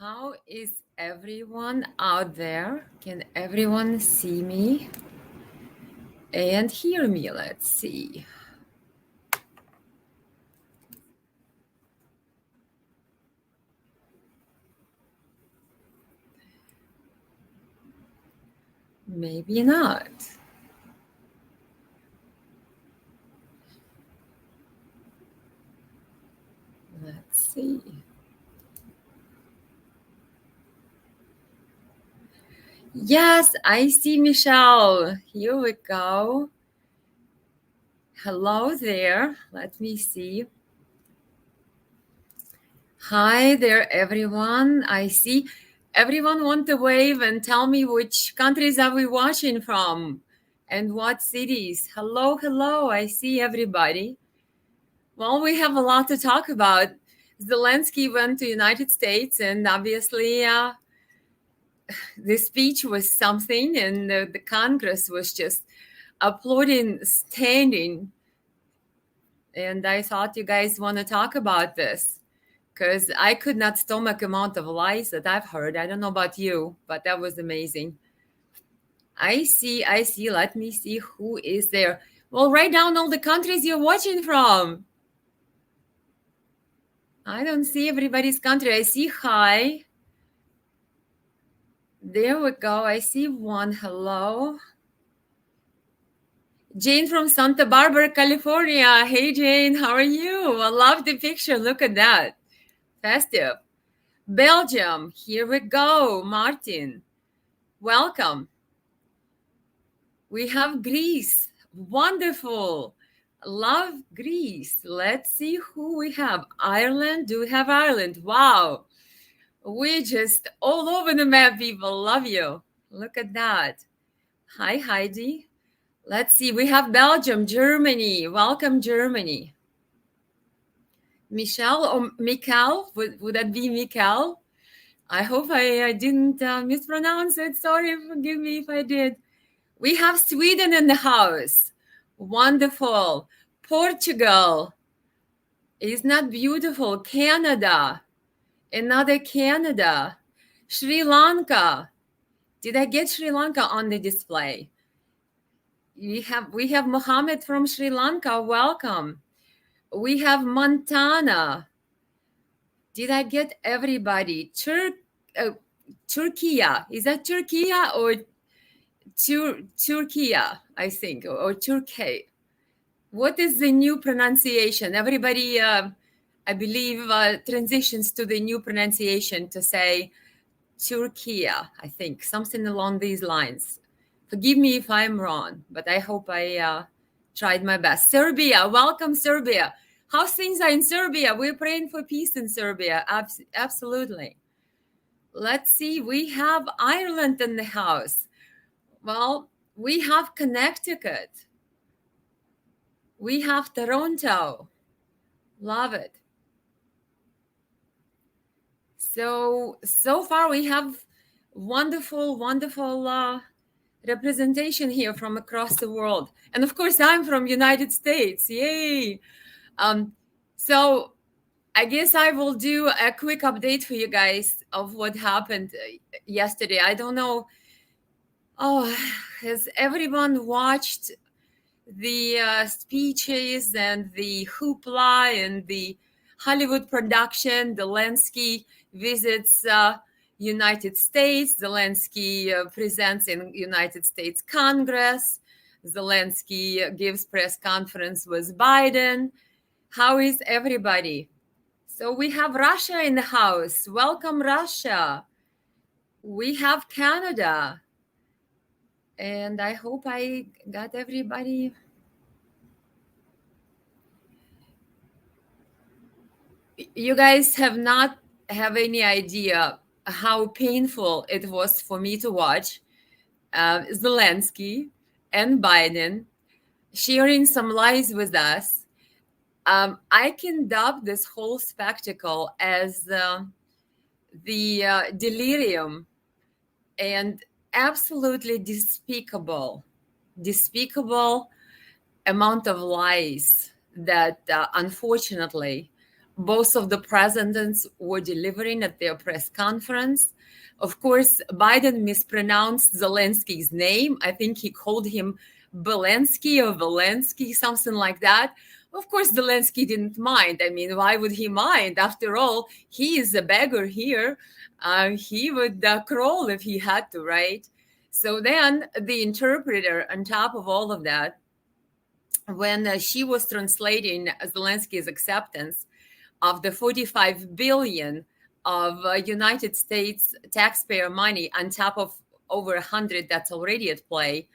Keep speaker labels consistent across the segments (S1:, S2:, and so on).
S1: How is everyone out there? Can everyone see me and hear me? Let's see. Maybe not. Let's see. Yes, I see Michelle. Here we go. Hello there. Let me see. Hi there, everyone. I see everyone want to wave and tell me which countries are we watching from and what cities. Hello, hello. I see everybody. Well, we have a lot to talk about. Zelensky went to United States, and obviously, the speech was something, and the Congress was just applauding, standing. And I thought you guys want to talk about this because I could not stomach amount of lies that I've heard. I don't know about you, but that was amazing. I see. Let me see who is there. Well, write down all the countries you're watching from. I don't see everybody's country. I see hi. There we go. I see one. Hello. Jane from Santa Barbara, California. Hey, Jane. How are you? I love the picture. Look at that. Festive. Belgium. Here we go. Martin. Welcome. We have Greece. Wonderful. Love Greece. Let's see who we have. Ireland. Do we have Ireland? Wow. We're just all over the map, people. Love you. Look at that. Hi, Heidi. Let's see. We have Belgium, Germany. Welcome, Germany. Michelle or Mikal? Would that be Mikal? I hope I didn't mispronounce it. Sorry, forgive me if I did. We have Sweden in the house. Wonderful. Portugal. Isn't that beautiful? Canada. Another Canada. Sri Lanka. Did I get Sri Lanka on the display? We have Mohammed from Sri Lanka. Welcome. We have Montana. Did I get everybody? Turkey. Is that Turkey or Turkey? I think, or Turkey. What is the new pronunciation? Everybody, I believe, transitions to the new pronunciation to say Turkey. I think something along these lines. Forgive me if I'm wrong, but I hope I tried my best. Serbia, welcome, Serbia. How's things are in Serbia? We're praying for peace in Serbia. Absolutely. Let's see. We have Ireland in the house. Well, we have Connecticut. We have Toronto. Love it. So far we have wonderful representation here from across the world. And of course, I'm from United States. Yay. So I guess I will do a quick update for you guys of what happened yesterday. I don't know. Oh, has everyone watched the speeches and the hoopla and the Hollywood production? Zelensky visits United States. Zelensky presents in United States Congress. Zelensky gives press conference with Biden. How is everybody? So we have Russia in the house. Welcome, Russia. We have Canada. And I hope I got everybody. You guys have not have any idea how painful it was for me to watch Zelensky and Biden sharing some lies with us. I can dub this whole spectacle as the delirium and absolutely despicable amount of lies that unfortunately both of the presidents were delivering at their press conference. Of course, Biden mispronounced Zelensky's name. I think he called him Belensky or Valensky, something like that. Of course, Zelensky didn't mind. I mean, why would he mind? After all, he is a beggar here. He would crawl if he had to, right? So then the interpreter, on top of all of that, when she was translating Zelensky's acceptance of the 45 billion of United States taxpayer money on top of over 100 that's already at play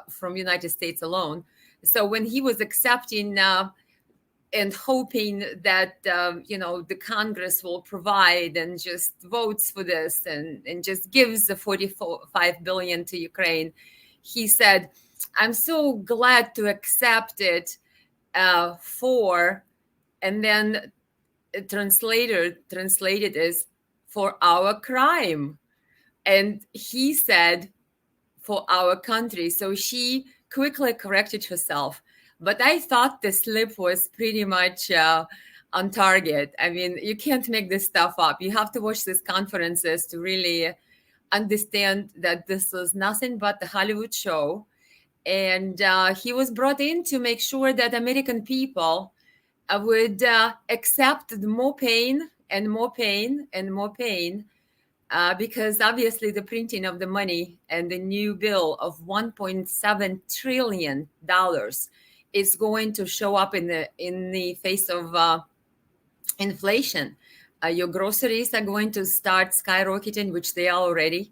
S1: from United States alone. So when he was accepting and hoping that the Congress will provide and just votes for this and just gives the 45 billion to Ukraine, he said, "I'm so glad to accept it for," and then translated as "for our crime," and he said "for our country." So she quickly corrected herself. But I thought the slip was pretty much on target. I mean, you can't make this stuff up. You have to watch these conferences to really understand that this was nothing but the Hollywood show. And he was brought in to make sure that American people would accept more pain and more pain and more pain, because obviously the printing of the money and the new bill of $1.7 trillion is going to show up in the face of inflation. Your groceries are going to start skyrocketing, which they are already.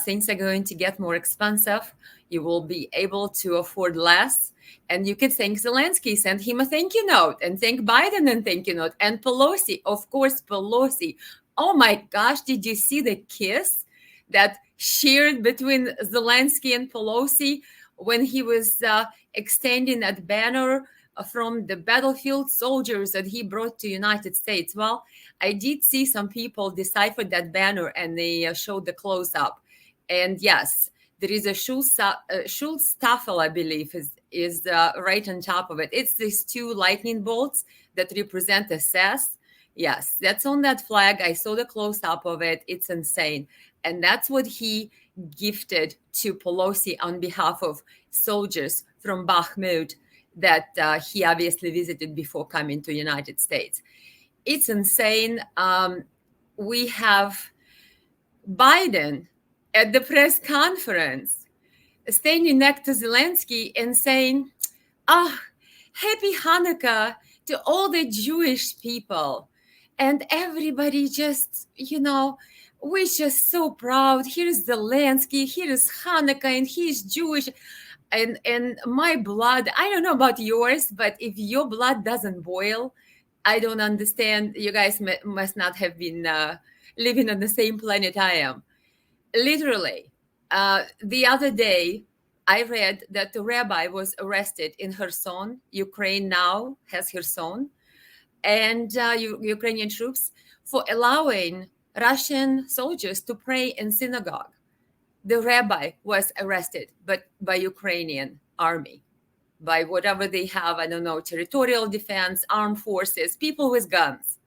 S1: Things are going to get more expensive. You will be able to afford less. And you can thank Zelensky, send him a thank you note, and thank Biden and thank you note. And Pelosi, of course, Pelosi. Oh my gosh, did you see the kiss that shared between Zelensky and Pelosi when he was extending that banner from the battlefield soldiers that he brought to United States? Well, I did see some people decipher that banner, and they showed the close-up. And yes, there is a Schulstaffel, I believe, is right on top of it. It's these two lightning bolts that represent SS. Yes, that's on that flag. I saw the close-up of it. It's insane. And that's what he gifted to Pelosi on behalf of soldiers from Bakhmut that he obviously visited before coming to United States. It's insane. We have Biden at the press conference standing next to Zelensky and saying, happy Hanukkah to all the Jewish people. And everybody just, we're just so proud. Here's Zelensky, here is Hanukkah, and he's Jewish. And my blood, I don't know about yours, but if your blood doesn't boil, I don't understand. You guys must not have been living on the same planet I am. Literally, the other day, I read that the rabbi was arrested in Kherson. Ukraine now has Kherson, and Ukrainian troops for allowing Russian soldiers to pray in synagogue. The rabbi was arrested, but by Ukrainian army, by whatever they have, I don't know, territorial defense, armed forces, people with guns.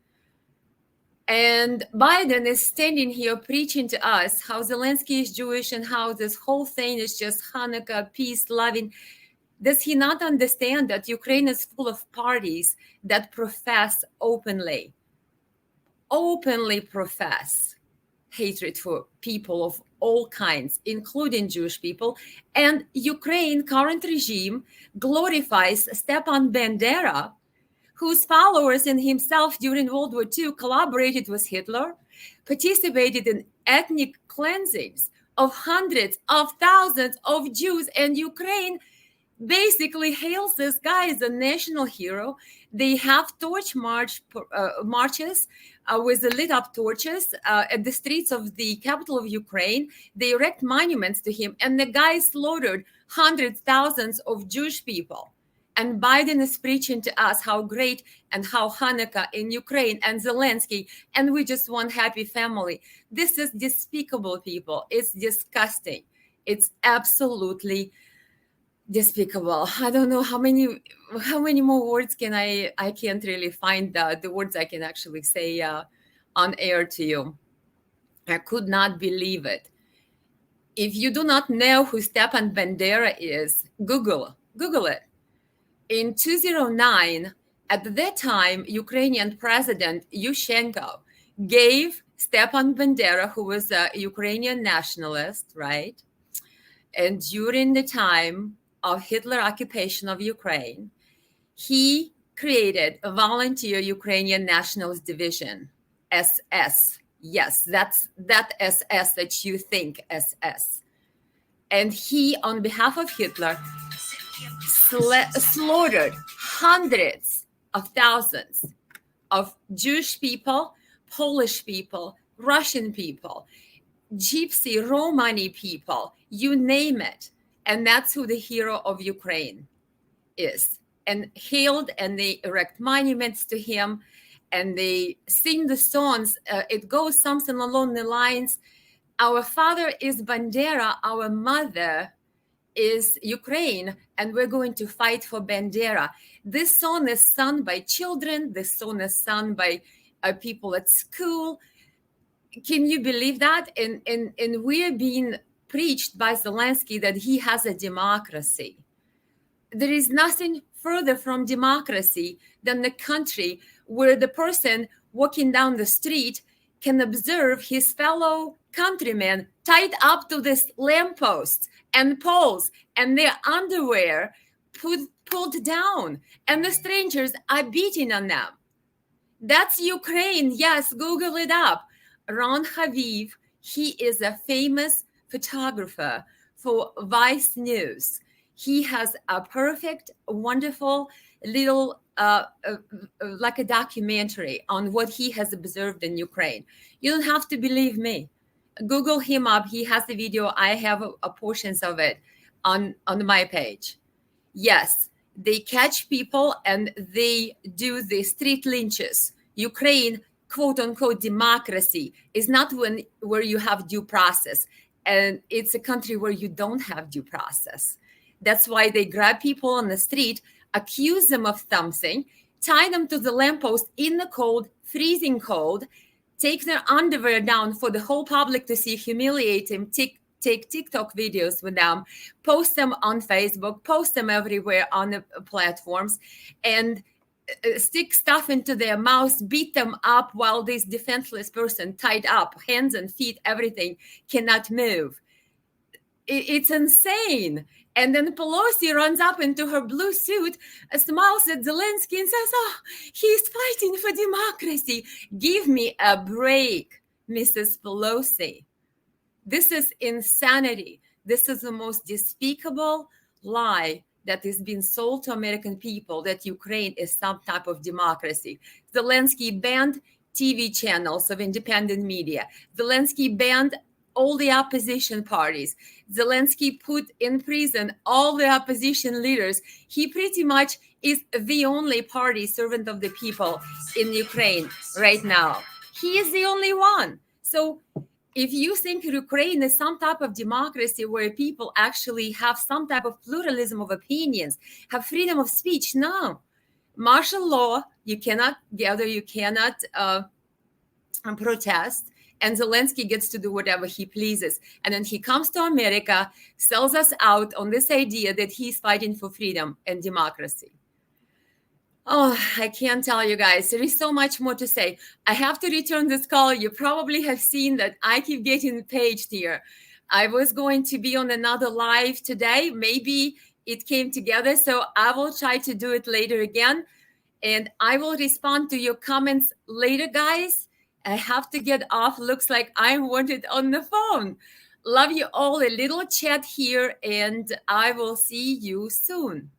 S1: And Biden is standing here preaching to us how Zelensky is Jewish and how this whole thing is just Hanukkah, peace, loving. Does he not understand that Ukraine is full of parties that openly profess hatred for people of all kinds, including Jewish people? And Ukraine current regime glorifies Stepan Bandera, whose followers and himself during World War II collaborated with Hitler, participated in ethnic cleansings of hundreds of thousands of Jews, and Ukraine basically hails this guy as a national hero. They have torch marches with the lit up torches at the streets of the capital of Ukraine. They erect monuments to him, and the guy slaughtered hundreds, thousands of Jewish people. And Biden is preaching to us how great and how Hanukkah in Ukraine and Zelensky, and we just one happy family. This is despicable, people. It's disgusting. It's absolutely despicable. I don't know how many more words can I can't really find the words I can actually say on air to you. I could not believe it. If you do not know who Stepan Bandera is, Google it. In 2009, at that time, Ukrainian President Yushchenko gave Stepan Bandera, who was a Ukrainian nationalist, right? And during the time of Hitler occupation of Ukraine, he created a volunteer Ukrainian Nationalist Division, SS. Yes, that's that SS that you think SS. And he, on behalf of Hitler, slaughtered hundreds of thousands of Jewish people, Polish people, Russian people, Gypsy, Romani people, you name it. And that's who the hero of Ukraine is. And hailed, and they erect monuments to him, and they sing the songs. It goes something along the lines, our father is Bandera, our mother is Ukraine, and we're going to fight for Bandera. This song is sung by children. This song is sung by people at school. Can you believe that? And we're being preached by Zelensky that he has a democracy. There is nothing further from democracy than the country where the person walking down the street can observe his fellow countrymen tied up to this lampposts and poles, and their underwear pulled down, and the strangers are beating on them. That's Ukraine. Yes, Google it up. Ron Haviv, he is a famous photographer for Vice News. He has a perfect, wonderful little, like a documentary on what he has observed in Ukraine. You don't have to believe me. Google him up. He has the video. I have a portions of it on my page. Yes, they catch people and they do the street lynches. Ukraine, quote unquote, democracy is not where you have due process. And it's a country where you don't have due process. That's why they grab people on the street, accuse them of something, tie them to the lamppost in the cold, freezing cold, take their underwear down for the whole public to see, humiliate them, take TikTok videos with them, post them on Facebook, post them everywhere on the platforms, and stick stuff into their mouths, beat them up while this defenseless person tied up, hands and feet, everything, cannot move. It's insane. And then Pelosi runs up into her blue suit, smiles at Zelensky and says, oh, he's fighting for democracy. Give me a break, Mrs. Pelosi. This is insanity. This is the most despicable lie that is being sold to American people, that Ukraine is some type of democracy. Zelensky banned TV channels of independent media. Zelensky banned all the opposition parties. Zelensky put in prison all the opposition leaders. He pretty much is the only party servant of the people in Ukraine right now. He is the only one. So if you think Ukraine is some type of democracy where people actually have some type of pluralism of opinions, have freedom of speech, no. Martial law, you cannot gather, you cannot protest. And Zelensky gets to do whatever he pleases. And then he comes to America, sells us out on this idea that he's fighting for freedom and democracy. Oh, I can't tell you guys. There is so much more to say. I have to return this call. You probably have seen that I keep getting paged here. I was going to be on another live today. Maybe it came together. So I will try to do it later again. And I will respond to your comments later, guys. I have to get off. Looks like I wanted on the phone. Love you all. A little chat here, and I will see you soon.